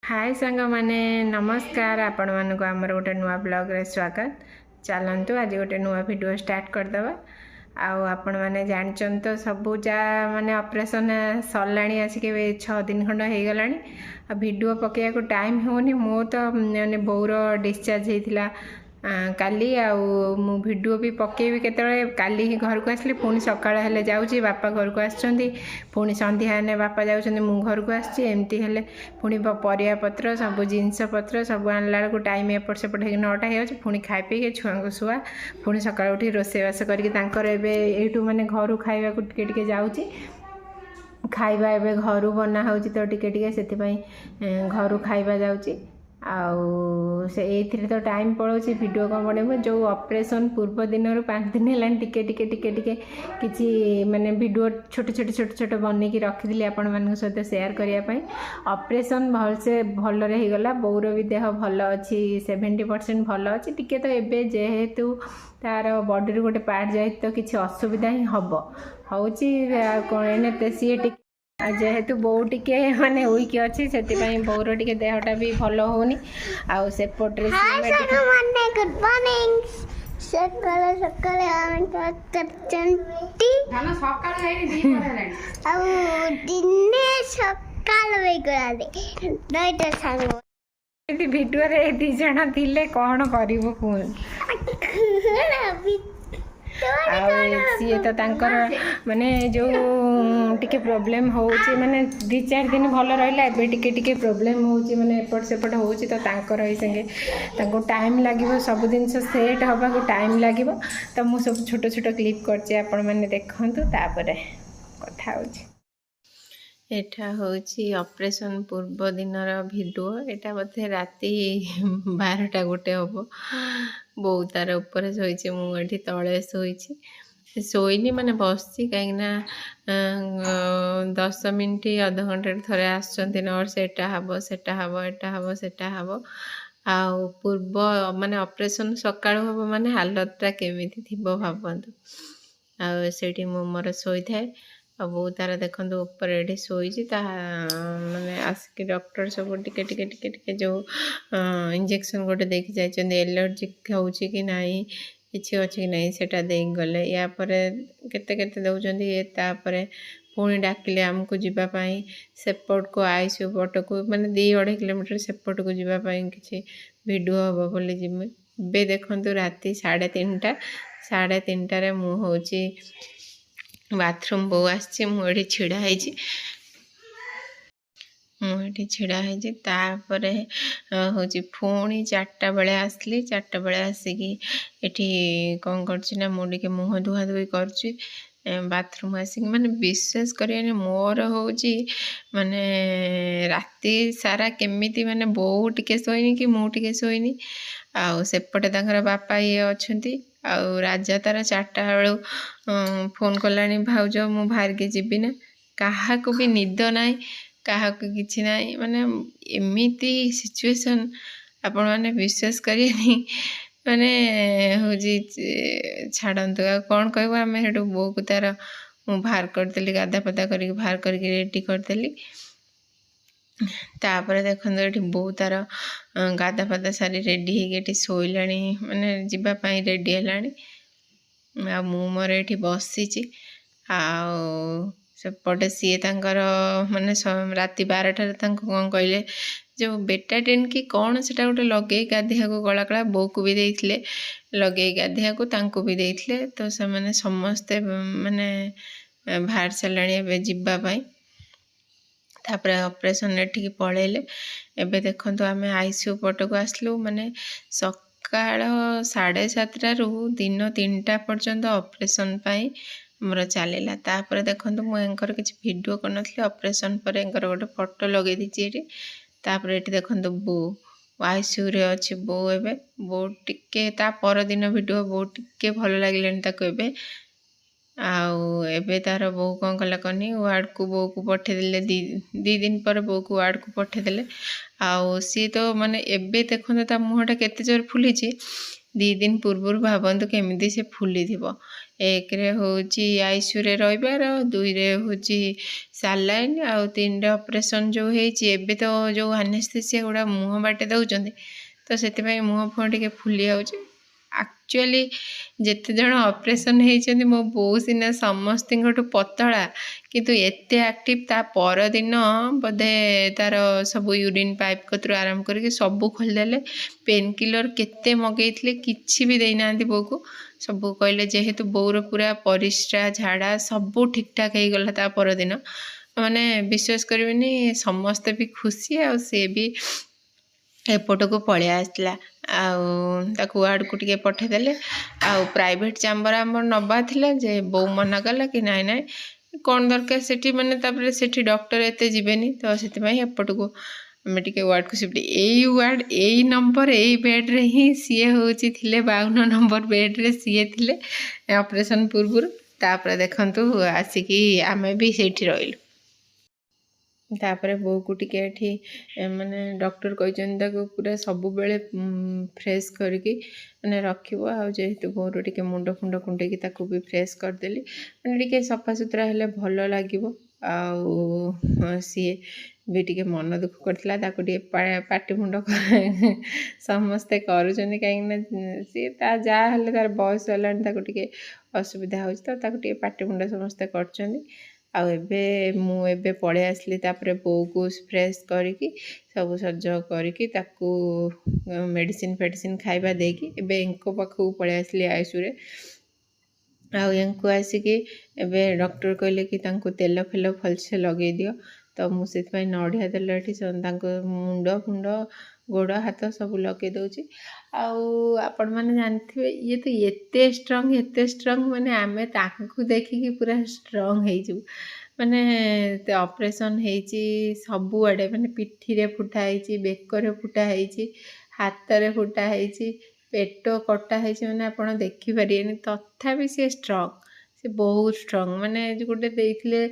हाय सांग माने नमस्कार आपण मानक आमर गोटे नुआ ब्लॉग रे स्वागत। चलतु आज गोटे नुआ वीडियो स्टार्ट करदबा। आपण मैंने जानचन तो सबू जा माने ऑपरेशन सरलाणी आसिक 6 दिन खंड हो गला। वीडियो पकड़ा को टाइम होनी मो तो माने बोर डिस्चार्ज होता काली मु वीडियो भी पकेबी केतले काली ही घर को आसली पुणी सकाळ हेले जाउची बापा घर को आछंती पुणी संध्या ने बापा जाउछंती मु घर को आछी एमती हेले पुणी परिया पत्र सब जिनस पत्र सब आनला को टाइम एपट सेपट हे 9टा हे अछि पुणी खाइ पी के छुआ को सुआ पुणी सकाळ उठी रोसेवास करके तांकर एबे एठू माने घर खाइबा को टिके टिके जाउची खाइबा एबे घर बना होउची तो टिके टिके सेति पई घर खाइबा जाउची आउ से एथिरे तो टाइम पड़ोची वीडियो कम बने जो ऑपरेशन पूर्व दिन 5 दिन है टिके टिके टिके टिके किसी माने वीडियो छोट छोट छोट छोट बन की रखी आपण मान सहित शेयर करने ऑपरेशन भल से भल रही गला बोर भी देह भल अच्छी 70% भल अच्छी टिके तो एबे जेहेतु तार बॉडी गोटे पार्ट जाए तो किसी असुविधा ही हम हूँ कौन सी जेहेतु बो टिके माने वीक अच्छी से बोर टिके देहटा भी भल होनी आउ सेपटे गुड मॉर्निंग सकाळ सकाळ करचंती हां सकाळ हेरी दी पराले आउ दिने सकाळ वेगळाले नयटा सांग एती वीडियो रे दी जणा थिले कोन करिवो कोन सी तो तांकर माने जो टिके प्रॉब्लम होउची माने 2-4 दिन भल रहला एबे टिके टिके प्रॉब्लम होउची माने एपट सेपट होउची तो तांकर होई संगे तांको टाइम लागिवो सब दिन सेट हबा को टाइम लागिवो तो मु सब छोट छोट क्लिप करचे आपण माने देखंतु तापरे कथा होउची। एठा होउची ऑपरेशन पूर्व दिनर वीडियो एटा बथे राती 12टा गोटे हबो बो तार ऊपर सोईचे मु एठी तळे सोईची सोईनी माने बसची कहिना 10 मिनिट आधा घंटे थरे आछंती नर्स एटा हबो सेटा हबो एटा हबो सेटा हबो आ पूर्व माने ऑपरेशन सकाळ हबो माने हालतटा केमिति थिबो भाबंतु आ सेठी मु मोर सोई थाए अब तार देखो ऊपर ये शोची मैंने आसिक डॉक्टर सब टिके टिके टिके टिके जो इंजेक्शन गोटे देखी जाइए एलर्जिक होची कि नहीं किसी अच्छी कि नहीं सेटा देख गले या पर केते केते दउचंदी ये तापरे पुणी डाकिले आमको जीवाई सेपट को आईसीयू पट को माने 2-2.5 किलोमीटर सेपट को जीवाई किसी वीडियो हम बोली जिम्मे बे देखु राति 3:30 मु होची बाथरूम बो आसी मुझे छिड़ा मुझे छिड़ा तापर हूँ पुणी 4टा बेले आसली 4टा बेले आसिकी एठी कौन करना मुझे मुँह धुआ धुई कर बाथरूम आसिक माने विशेष कर मोर हूँ माने राति सारा केमिति माने बो टिके शोनी कि मुझे शोनी आउ सेपटे तांकर बापा ये अच्छी आउ राजा तार 4टा बेलू फोन कलानी भाउज मु बाहर के जीवी ना क्या भी निद ना क्या कि ना माने एमिती सिचुएशन आपण मैंने विश्वास करिए माने हूँ छाड़तु कौन कहू आम हेटू बो को तार मु बाहर करदेली गाधा पदा कर बाहर करके रेडी करदेली तापर देखो ये बो तार गाधा पदा सारी रेडी होगी शोला माने जीवाई रेडी है मु मोर ये बसी सेपटे सी तांकर माने राति 12टार कौन कहले जो बेटाडिन कि कौन से गोटे लगे गाधिया को गला कला बो को भी देइथिले लगे गाधिया को तांको भी देइथिले तो से माने समस्ते माने बाहर साराणी ए जीवाई तापर ऑपरेशन एठी पळेले एबे देखंतु आमे आईसीयू पट को आसलु माने सकाळ 7:30 रु दिन 3टा पर्यंत ऑपरेशन पाई मोर चलेला तापर देखंतु मु एंकर किछि वीडियो करनथले ऑपरेशन पर एंकर गोटे फोटो लगे दीची एठी तापर एठी देखंतु बो आईसीयू रे अछि बो एबे बो टिके ता पर दिन वीडियो बो टिके भल लागलेन ताको एबे आउ एबे तार बो कौन कला कनी वार्ड को बो को पठे देले 2 दिन पर बो को वार्ड को पठे देले आउ सी तो माने एबे देखंतु ता मुहटा केते जोर फुली 2 दिन पूर्व भावतु केमिति से फुली थिबो एकरे होची आईसीयूरे रहिबार, दुईरे होची सालाइन, आउ तीन रे ऑपरेशन जो हेची एबे तो जो एनेस्थेसिया गुड़ा मुँह बाटे दउचंदी तो से मुँह फुह टे फुली जाऊँच। एक्चुअली जिते जन ऑपरेशन होती मो बो सीना समस्त पतला किंतु एते एक्टिव ता पर दिन बोधे तार सब यूरिन पाइप कतरू आराम करके सब खोलीदेले। पेन किलर केते मगेइथिले किछि भी देना बो को, सब कहले जेहेतु बोर पूरा परिस्रा झाड़ा सब ठीक ठाक हो गला ता पर दिन। माने विश्वास करेनि समस्ते भी खुशी आ सी भी एपट को पलि आसला आउ वार्ड को टिके पठेदेले। आउ प्राइवेट चैम्बर आमर नबा थिला जे बो मना कला कि नाई नाई कौन दरकार सेठी माने तापरे सेठी डॉक्टर एते जीवेनी तो सेति एपट को आम टिके वार्ड को शिफ्ट एई वार्ड एई नंबर एई बेड रे ही सीए होची थिले 52 नंबर बेड रे सीए थिले ऑपरेशन पूर्व। तापरे देखंतु आसिकी आमे भी सेठी रहिलु। तापरे बो को टिके एठी माने डॉक्टर कहचंदा को पूरा सब बेले फ्रेश करके माने रखिबो। आ जेहेतु बोर टिके मुंड फुंड कुंडेकी ताकू भी फ्रेश कर देली माने टिके सफा सुतरा हेले भलो लागिबो। आ सी भी टिके मन दुख करथिला ताकू टिके पाटी मुंड समस्ते करूचंदी कहीं सी ता जा हेले तार बयस होलानी ताकू टिके असुविधा होची तो ताकू टिके पाटी मुंड समस्ते करचंदी। आउ एबे पळे आसली तापरे बो को फ्रेश करिकी सब सज करिकी ताकू मेडिसिन फेडिसिन खाइबा देकी एबे एंको पाखु पळे आसली आईसीयू रे। आउ एंको आसिकी एबे डॉक्टर कहले कि तांको तेल फेल भलसे लगे दियो तो मु सेति नड़िया तेल एठी मुंड फुंड गोड़ हाथ सब लगे दउची। आउ आपण माने जानथिबे ये तो एते स्ट्रांग माने आमे तांको देखिकी पूरा स्ट्रांग हे जु माने ऑपरेशन हेची सबु आडे माने पिठी रे फुटा हेची, बेकर फुटा हेची, हाथ रे फुटा हेची, पेट कटा हेची माने आपण देखि परियेनी तथापि से स्ट्रांग से बहुत स्ट्रांग माने गोटे देइथिले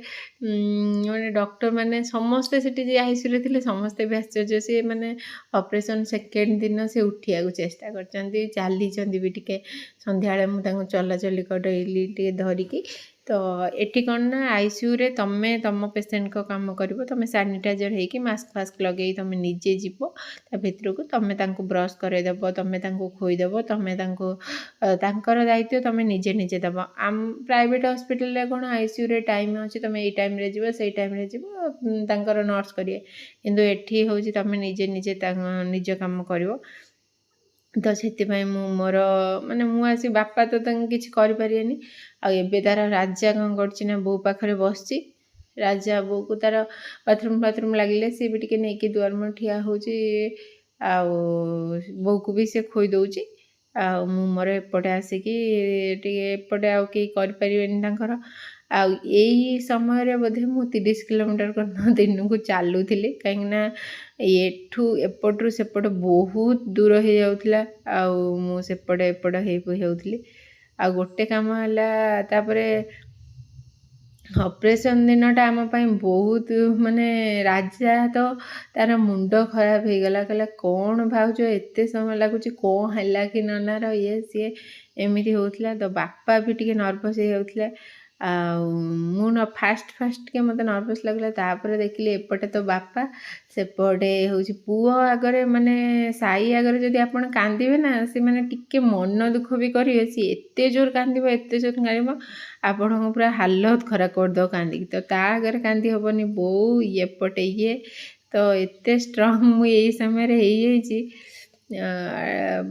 माने डॉक्टर माने समस्ते सेठी जे आईसीयू रे थिले समस्ते भी आश्चर्य से माने ऑपरेशन सेकेंड दिन से उठिया को चेष्टा करचंदी चाली चंदी भी टिके संध्या बेले मु तांको चला चली करइली टिके धरिकी। तो एठी कौन ना आईसीयू रे तमे तम पेसेंट को काम करिवो तमे सैनिटाइजर हेकी मास्क फास्क लगे तमे निजे जीवो ता भितर को तमे तांको ब्रश करे देबो तमे तांको खोई देबो तमे तांको तांकर दायित्व तमे निजे निजे देबो। आम प्राइवेट हॉस्पिटल रे कोन आईसीयू रे टाइम अछि तमे एई टाइम रे जीवो सेई टाइम रे जीवो तांकर नर्स करिए किंतु एठी होची तमे निजे निजे निज काम करिवो। तो से मोर माने मु आसी बापा तो किसी करें आ एबे तार राजा कौन कर बो पाखे बसची राजा बो को तार बाथरूम बाथरूम लगे सी भी टिके नहीं दुआर मुँह ठिया हो बो को भी सी खोई दौची मोर एपटे आसिकी एपटे आउ कई कर आई समय बोधे मु 30 किलोमीटर दिन को चलुली कहीं एठू एपटू सेपट बहुत दूर हो जाऊला आउपटे एपट होती आ गोटे काम है तापरे ऑपरेशन दिनटा आम बहुत माने राजा तो तार मुंड खराब हो गला कहला कौन भावज एते समय लगुच कौन है कि ननार ये सी एमती होता तो बापा भी टिके नर्भस हो मु फास्ट फास्ट के मत नर्भस लगला तापर देखिली एपटे तो बापा सेपटे हूँ पुओ आगरे माने साई आगरे जदि आपण कांदिबे ना से माने टिके मन दुख भी करिवे सी एते जोर कांदिबो एते जोर कांदिबो आपण को पूरा हालत खराब कर दो कांदी तो ता आगरे कांदी हबनी बो एपटे ये तो एते स्ट्रांग मु एई समय रे हेई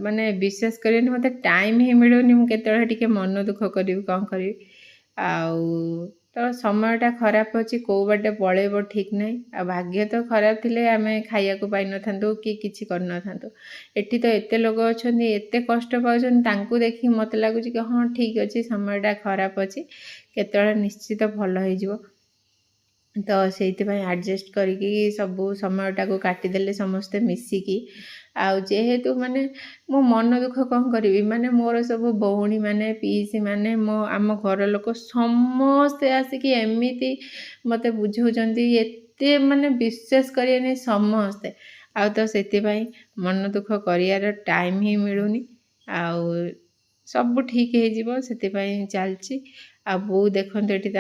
माने विश्वास करेनि मते टाइम ही मिलुनी मु केतळे टिके मन दुख करिवि कोन करिवि आउ तो समयटा खराब अच्छी कौ बाटे पलैब ठीक नहीं आ भाग्य तो खराब थिले आमे खाइया को पाई न थांतु कि किछि कर न थांतु एठी तो एते लोग अछंदी एते कष्ट पाउछन तांकु देखि मते लागुच कि हां ठीक अछि समयटा खराब अछि केतळे निश्चित भलो हो जिवो तो सेति पय एडजस्ट करिकी सब समयटा को काटी देले समस्ते मिसिकी आउ जेहेतु माने मो मन दुख कौन करी माने मोर सब भौणी माने पीसी माने मो आम घर लोक समस्ते आसिकी एमिति मते बुझौचंदी एते माने विश्वास करियनि समस्ते आउ तो सेति पय मन दुख करियार टाइम ही मिलुनी आउ ସବୁ ଠିକ୍ ହେଇଯିବ ସେଥିପାଇଁ ଚାଲିଛି। ଆଉ ବୋଉ ଦେଖନ୍ତୁ ଏଠି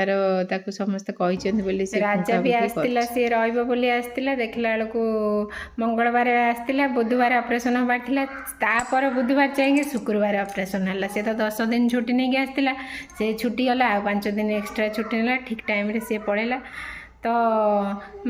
ତାକୁ ସମସ୍ତେ କହିଛନ୍ତି ବୋଲି ସେ ରାଜା ବି ଆସିଥିଲା, ସିଏ ରହିବ ବୋଲି ଆସିଥିଲା, ଦେଖିଲା ବେଳକୁ ମଙ୍ଗଳବାର ଆସିଥିଲା, ବୁଧବାର ଅପରେସନ୍ ହେବାର ଥିଲା, ତାପରେ ବୁଧବାର ଯାଇକି ଶୁକ୍ରବାର ଅପରେସନ୍ ହେଲା। ସେ ତ 10 ଦିନ ଛୁଟି ନେଇକି ଆସିଥିଲା, ସେ ଛୁଟି ଗଲା, ଆଉ 5 ଦିନ ଏକ୍ସଟ୍ରା ଛୁଟି ନେଲା, ଠିକ୍ ଟାଇମ୍ରେ ସିଏ ପଳେଇଲା। ତ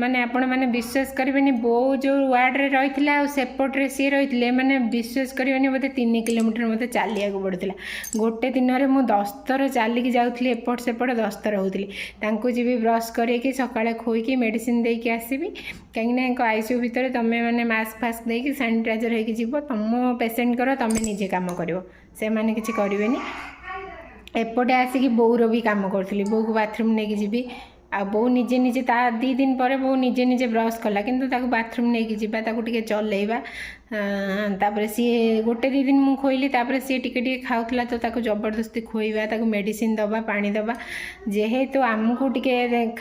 ମାନେ ଆପଣମାନେ ବିଶ୍ୱାସ କରିବେନି, ବୋଉ ଯେଉଁ ୱାର୍ଡ଼ରେ ରହିଥିଲା ଆଉ ସେପଟରେ ସିଏ ରହିଥିଲେ, ମାନେ ବିଶ୍ୱାସ କରିବେନି, ବୋଧେ 3 କିଲୋମିଟର ମୋତେ ଚାଲିବାକୁ ପଡ଼ୁଥିଲା। ଗୋଟେ ଦିନରେ ମୁଁ 10 ଥର ଚାଲିକି ଯାଉଥିଲି, ଏପଟ ସେପଟ 10 ଥର ହେଉଥିଲି। ତାଙ୍କୁ ଯିବି ବ୍ରସ୍ କରିକି ସକାଳେ ଖୋଇକି ମେଡ଼ିସିନ ଦେଇକି ଆସିବି, କାହିଁକିନା ୟାଙ୍କ ଆଇସିୟୁ ଭିତରେ ତୁମେ ମାନେ ମାସ୍କ ଫାସ୍କ ଦେଇକି ସାନିଟାଇଜର୍ ହେଇକି ଯିବ, ତୁମ ପେସେଣ୍ଟଙ୍କର ତୁମେ ନିଜେ କାମ କରିବ, ସେମାନେ କିଛି କରିବେନି। ଏପଟେ ଆସିକି ବୋଉର ବି କାମ କରୁଥିଲି, ବୋଉକୁ ବାଥରୁମ୍ ନେଇକି ଯିବି, ଆଉ ବୋଉ ନିଜେ ନିଜେ ତା 2 ଦିନ ପରେ ବୋଉ ନିଜେ ନିଜେ ବ୍ରସ୍ କଲା, କିନ୍ତୁ ତାକୁ ବାଥରୁମ୍ ନେଇକି ଯିବା, ତାକୁ ଟିକେ ଚଲେଇବା, ତାପରେ ସିଏ 1-2 ଦିନ ମୁଁ ଖୋଇଲି, ତାପରେ ସିଏ ଟିକେ ଟିକେ ଖାଉଥିଲା, ତ ତାକୁ ଜବରଦସ୍ତି ଖୋଇବା, ତାକୁ ମେଡ଼ିସିନ ଦେବା, ପାଣି ଦେବା। ଯେହେତୁ ଆମକୁ ଟିକେ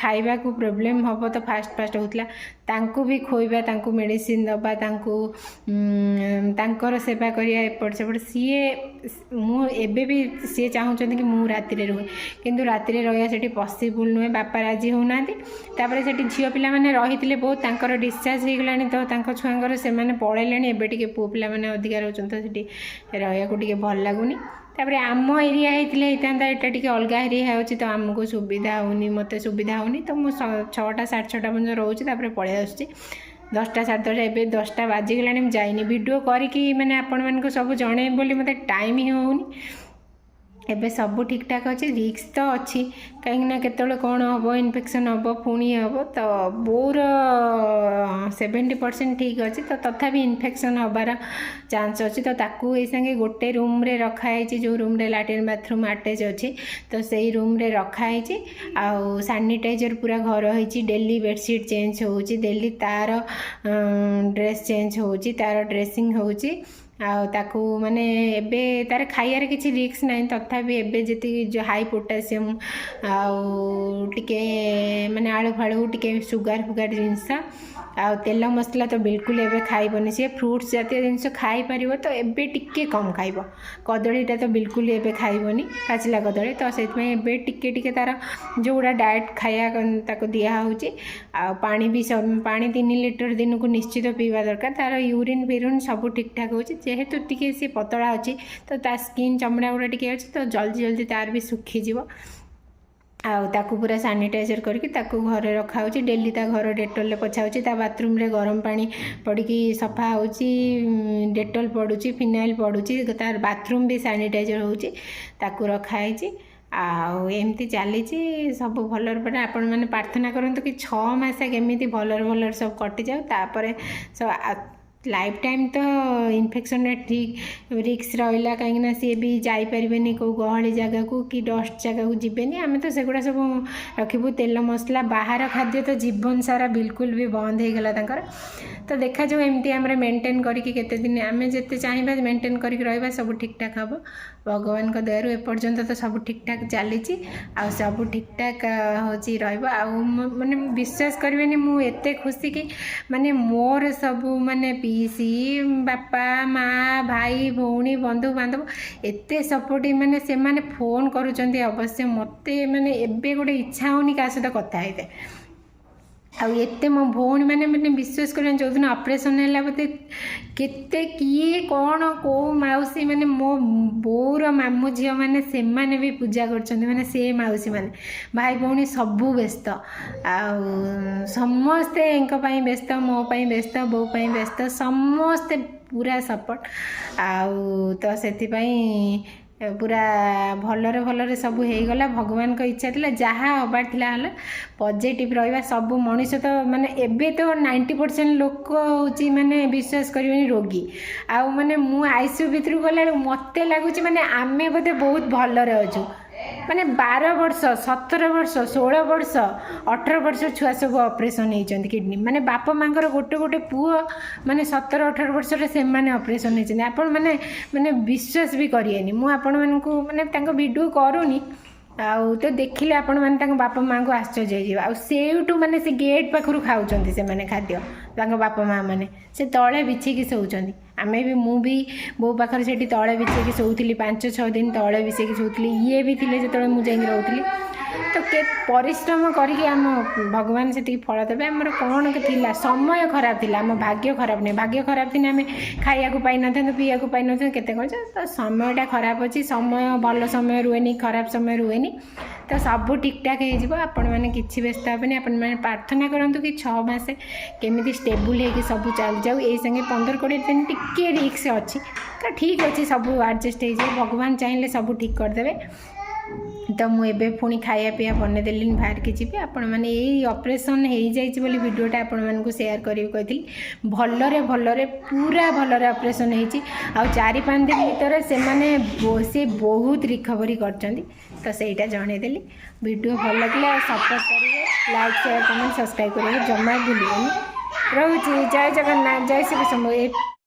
ଖାଇବାକୁ ପ୍ରୋବ୍ଲେମ୍ ହେବ, ତ ଫାଷ୍ଟ ହେଉଥିଲା, ତାଙ୍କୁ ବି ଖୋଇବା, ତାଙ୍କୁ ମେଡ଼ିସିନ ଦେବା, ତାଙ୍କର ସେବା କରିବା, ଏପଟ ସେପଟ। ମୁଁ ଏବେ ବି ସିଏ ଚାହୁଁଛନ୍ତି କି ମୁଁ ରାତିରେ ରୁହେ, କିନ୍ତୁ ରାତିରେ ରହିବା ସେଠି ପସିବୁଲ୍ ନୁହେଁ, ବାପା ରାଜି ହେଉନାହାନ୍ତି। ତାପରେ ସେଠି ଝିଅ ପିଲାମାନେ ରହିଥିଲେ ବହୁତ, ତାଙ୍କର ଡିସଚାର୍ଜ ହେଇଗଲାଣି, ତ ତାଙ୍କ ଛୁଆଙ୍କର ସେମାନେ ପଳେଇଲେଣି, ଏବେ ଟିକେ ପୁଅ ପିଲାମାନେ ଅଧିକା ରହୁଛନ୍ତି, ତ ସେଠି ରହିବାକୁ ଟିକେ ଭଲ ଲାଗୁନି। ତାପରେ ଆମ ଏରିଆ ହେଇଥିଲେ ହେଇଥାନ୍ତା, ଏଇଟା ଟିକେ ଅଲଗା ଏରିଆ ହେଉଛି, ତ ଆମକୁ ସୁବିଧା ହେଉନି, ମୋତେ ସୁବିଧା ହେଉନି, ତ ମୁଁ 6ଟା 6:30 ପର୍ଯ୍ୟନ୍ତ ରହୁଛି, ତାପରେ ପଳେଇ ଆସୁଛି। 10ଟା 10:30, ଏବେ 10ଟା ବାଜିଗଲାଣି, ମୁଁ ଯାଇନି ଭିଡ଼ିଓ କରିକି, ମାନେ ଆପଣମାନଙ୍କୁ ସବୁ ଜଣେଇବି ବୋଲି ମୋତେ ଟାଇମ୍ ହିଁ ହେଉନି। ଏବେ ସବୁ ଠିକ୍ଠାକ୍ ଅଛି, ରିକ୍ସ ତ ଅଛି, କାହିଁକିନା କେତେବେଳେ କ'ଣ ହେବ, ଇନଫେକ୍ସନ୍ ହେବ, ପୁଣି ହେବ, ତ ବୋଉର 70% ଠିକ୍ ଅଛି, ତ ତଥାପି ଇନଫେକ୍ସନ୍ ହେବାର ଚାନ୍ସ ଅଛି। ତ ତାକୁ ଏଇ ସାଙ୍ଗେ ଗୋଟେ ରୁମ୍ରେ ରଖାହେଇଛି, ଯେଉଁ ରୁମ୍ରେ ଲାଟ୍ରିନ୍ ବାଥରୁମ୍ ଆଟାଚ୍ ଅଛି, ତ ସେଇ ରୁମ୍ରେ ରଖାହେଇଛି। ଆଉ ସାନିଟାଇଜର୍ ପୁରା ଘର ହେଇଛି, ଡେଲି ବେଡ଼ସିଟ୍ ଚେଞ୍ଜ ହେଉଛି, ଡେଲି ତା'ର ଡ୍ରେସ୍ ଚେଞ୍ଜ ହେଉଛି, ତା'ର ଡ୍ରେସିଂ ହେଉଛି। ଆଉ ତାକୁ ମାନେ ଏବେ ତାର ଖାଇବାରେ କିଛି ରିକ୍ସ ନାହିଁ, ତଥାପି ଏବେ ଯେତିକି ହାଇ ପୋଟାସିୟମ୍, ଆଉ ଟିକେ ମାନେ ଆଳୁ ଫାଳୁ, ଟିକେ ସୁଗାର ଜିନିଷ, ଆଉ ତେଲ ମସଲା ତ ବିଲକୁଲ ଏବେ ଖାଇବନି। ସିଏ ଫ୍ରୁଟ୍ସ ଜାତୀୟ ଜିନିଷ ଖାଇପାରିବ, ତ ଏବେ ଟିକେ କମ୍ ଖାଇବ। କଦଳୀଟା ତ ବିଲକୁଲ ଏବେ ଖାଇବନି, ପାଚିଲା କଦଳୀ, ତ ସେଥିପାଇଁ ଏବେ ଟିକେ ଟିକେ ତା'ର ଯେଉଁଗୁଡ଼ା ଡାଏଟ୍ ଖାଇବା ତାକୁ ଦିଆହେଉଛି। ଆଉ ପାଣି 3 ଲିଟର ଦିନକୁ ନିଶ୍ଚିତ ପିଇବା ଦରକାର। ତା'ର ୟୁରିନ୍ ଫିରୁନ୍ ସବୁ ଠିକ୍ଠାକ୍ ହେଉଛି, ଯେହେତୁ ଟିକେ ସିଏ ପତଳା ଅଛି, ତ ତା ସ୍କିନ୍ ଚମଡ଼ା ଗୁଡ଼ା ଟିକେ ଅଛି, ତ ଜଲ୍ଦି ତା'ର ବି ଶୁଖିଯିବ। ଆଉ ତାକୁ ପୁରା ସାନିଟାଇଜର୍ କରିକି ତାକୁ ଘରେ ରଖାହେଉଛି, ଡେଲି ତା ଘର ଡେଟଲ୍ରେ ପୋଛା ହେଉଛି, ତା ବାଥରୁମ୍ରେ ଗରମ ପାଣି ପଡ଼ିକି ସଫା ହେଉଛି, ଡେଟଲ୍ ପଡ଼ୁଛି, ଫିନାଇଲ୍ ପଡ଼ୁଛି, ତାର ବାଥରୁମ୍ ବି ସାନିଟାଇଜର୍ ହେଉଛି, ତାକୁ ରଖାହେଇଛି। ଆଉ ଏମିତି ଚାଲିଛି ସବୁ ଭଲରେ। ପରେ ଆପଣମାନେ ପ୍ରାର୍ଥନା କରନ୍ତୁ କି 6 ମାସ କେମିତି ଭଲରେ ସବୁ କଟିଯାଉ, ତାପରେ ଲାଇଫ୍ ଟାଇମ୍ ତ ଇନଫେକ୍ସନ୍ରେ ଠିକ୍ ରିକ୍ସ ରହିଲା, କାହିଁକିନା ସିଏ ବି ଯାଇପାରିବେନି କେଉଁ ଗହଳି ଜାଗାକୁ କି ଡଷ୍ଟ ଜାଗାକୁ ଯିବେନି, ଆମେ ତ ସେଗୁଡ଼ା ସବୁ ରଖିବୁ। ତେଲ ମସଲା ବାହାର ଖାଦ୍ୟ ତ ଜୀବନ ସାରା ବିଲକୁଲ ବି ବନ୍ଦ ହେଇଗଲା ତାଙ୍କର। ତ ଦେଖାଯାଉ, ଏମିତି ଆମର ମେଣ୍ଟେନ୍ କରିକି କେତେ ଦିନ, ଆମେ ଯେତେ ଚାହିଁବା ମେଣ୍ଟେନ୍ କରିକି ରହିବା, ସବୁ ଠିକ୍ଠାକ୍ ହେବ ଭଗବାନଙ୍କ ଦୟାରୁ। ଏପର୍ଯ୍ୟନ୍ତ ତ ସବୁ ଠିକ୍ଠାକ୍ ଚାଲିଛି, ଆଉ ସବୁ ଠିକ୍ଠାକ୍ ହେଉଛି ରହିବ। ଆଉ ମାନେ ବିଶ୍ୱାସ କରିବେନି, ମୁଁ ଏତେ ଖୁସି କି ମାନେ ମୋର ସବୁ ମାନେ ପିଇସି, ବାପା, ମା, ଭାଇ, ଭଉଣୀ, ବନ୍ଧୁବାନ୍ଧବ ଏତେ ସପୋର୍ଟିଭ୍, ମାନେ ସେମାନେ ଫୋନ୍ କରୁଛନ୍ତି ଅବଶ୍ୟ। ମୋତେ ମାନେ ଏବେ ଗୋଟେ ଇଚ୍ଛା ହେଉନି କାହା ସହିତ କଥା ହେଇତେ। ଆଉ ଏତେ ମୋ ଭଉଣୀ ମାନେ ବିଶ୍ୱାସ କରିବେନି, ଯେଉଁଦିନ ଅପରେସନ୍ ହେଲା, ମୋତେ କେତେ କିଏ କ'ଣ କେଉଁ ମାଉସୀ, ମାନେ ମୋ ବୋଉର ମାମୁଁ ଝିଅମାନେ, ସେମାନେ ବି ପୂଜା କରୁଛନ୍ତି, ମାନେ ସେ ମାଉସୀମାନେ, ଭାଇ ଭଉଣୀ ସବୁ ବ୍ୟସ୍ତ। ଆଉ ସମସ୍ତେ ଙ୍କ ପାଇଁ ବ୍ୟସ୍ତ, ମୋ ପାଇଁ ବ୍ୟସ୍ତ, ବୋଉ ପାଇଁ ବ୍ୟସ୍ତ, ସମସ୍ତେ ପୁରା ସପୋର୍ଟ। ଆଉ ତ ସେଥିପାଇଁ ପୁରା ଭଲରେ ସବୁ ହେଇଗଲା। ଭଗବାନଙ୍କ ଇଚ୍ଛା ଥିଲା, ଯାହା ହେବାର ଥିଲା ହେଲା। ପଜିଟିଭ୍ ରହିବା, ସବୁ ମଣିଷ ତ ମାନେ ଏବେ ତ 90% ଲୋକ ହେଉଛି ମାନେ ବିଶ୍ୱାସ କରିବେନି ରୋଗୀ। ଆଉ ମାନେ ମୁଁ ଆଇସିୟୁ ଭିତରକୁ ଗଲାବେଳକୁ ମୋତେ ଲାଗୁଛି ମାନେ ଆମେ ବୋଧେ ବହୁତ ଭଲରେ ଅଛୁ। ମାନେ 12 ବର୍ଷ, 17 ବର୍ଷ, 16 ବର୍ଷ, 18 ବର୍ଷ ଛୁଆ ସବୁ ଅପରେସନ୍ ହେଇଛନ୍ତି କିଡ଼ନୀ। ମାନେ ବାପା ମାଙ୍କର ଗୋଟେ ପୁଅ ମାନେ 17-18 ବର୍ଷରେ ସେମାନେ ଅପରେସନ୍ ହେଇଛନ୍ତି। ଆପଣ ମାନେ ବିଶ୍ୱାସ ବି କରିବେନି। ମୁଁ ଆପଣମାନଙ୍କୁ ମାନେ ତାଙ୍କ ଭିଡ଼ିଓ କରୁନି, ଆଉ ତ ଦେଖିଲେ ଆପଣମାନେ ତାଙ୍କ ବାପା ମାଆଙ୍କୁ ଆଶ୍ଚର୍ଯ୍ୟ ହେଇଯିବ। ଆଉ ସେଇଠୁ ମାନେ ସେ ଗେଟ୍ ପାଖରୁ ଖାଉଛନ୍ତି ସେମାନେ ଖାଦ୍ୟ, ତ ତାଙ୍କ ବାପା ମାଆ ମାନେ ସେ ତଳେ ବିଛେଇକି ଶୋଉଛନ୍ତି। ଆମେ ବି ମୁଁ ବି ବୋଉ ପାଖରେ ସେଠି ତଳେ ବିଛେଇକି ଶୋଉଥିଲି 5-6 ଦିନ ତଳେ ବିଛେଇକି ଶୋଉଥିଲି। ଇଏ ବି ଥିଲେ ଯେତେବେଳେ ମୁଁ ଯାଇକି ରହୁଥିଲି। ତ ପରିଶ୍ରମ କରିକି ଆମ ଭଗବାନ ସେତିକି ଫଳ ଦେବେ। ଆମର କ'ଣ ଥିଲା, ସମୟ ଖରାପ ଥିଲା, ଆମ ଭାଗ୍ୟ ଖରାପ ନାହିଁ। ଭାଗ୍ୟ ଖରାପ ଥିଲେ ଆମେ ଖାଇବାକୁ ପାଇନଥାନ୍ତୁ, ପିଇବାକୁ ପାଇନଥାନ୍ତୁ, କେତେ କ'ଣ। ତ ସମୟଟା ଖରାପ ଅଛି। ସମୟ ଭଲ ସମୟ ରୁହେନି, ଖରାପ ସମୟ ରୁହେନି। ତ ସବୁ ଠିକ୍ଠାକ୍ ହେଇଯିବ। ଆପଣମାନେ କିଛି ବ୍ୟସ୍ତ ହେବେନି। ଆପଣମାନେ ପ୍ରାର୍ଥନା କରନ୍ତୁ କି 6 ମାସ କେମିତି ଷ୍ଟେବୁଲ୍ ହେଇକି ସବୁ ଚାଲିଯାଉ। ଏଇ ସାଙ୍ଗେ 15-20 ଦିନ ଟିକେ ରିକ୍ସ ଅଛି, ତ ଠିକ୍ ଅଛି, ସବୁ ଆଡ଼ଜଷ୍ଟ ହେଇଯିବ। ଭଗବାନ ଚାହିଁଲେ ସବୁ ଠିକ୍ କରିଦେବେ। ତ ମୁଁ ଏବେ ପୁଣି ଖାଇବା ପିଇବା ବନେଇ ଦେଲିଣି, ବାହାରିକି ଯିବି। ଆପଣମାନେ ଏଇ ଅପରେସନ୍ ହେଇଯାଇଛି ବୋଲି ଭିଡ଼ିଓଟା ଆପଣମାନଙ୍କୁ ସେୟାର କରିବି କହିଥିଲି। ଭଲରେ ପୁରା ଭଲରେ ଅପରେସନ୍ ହେଇଛି। ଆଉ 4-5 ଦିନ ଭିତରେ ସେମାନେ ସେ ବହୁତ ରିକଭରି କରିଛନ୍ତି। ତ ସେଇଟା ଜଣେଇଦେଲି। ଭିଡ଼ିଓ ଭଲ ଲାଗିଲେ ସପୋର୍ଟ କରିବେ, ଲାଇକ୍ ସେୟାର କମେଣ୍ଟ ସବସ୍କ୍ରାଇବ୍ କରିବେ ଜମା ଭୁଲିବେନି। ରହୁଛି। ଜୟ ଜଗନ୍ନାଥ, ଜୟ ଶ୍ରୀ ଶମ୍ଭୁ।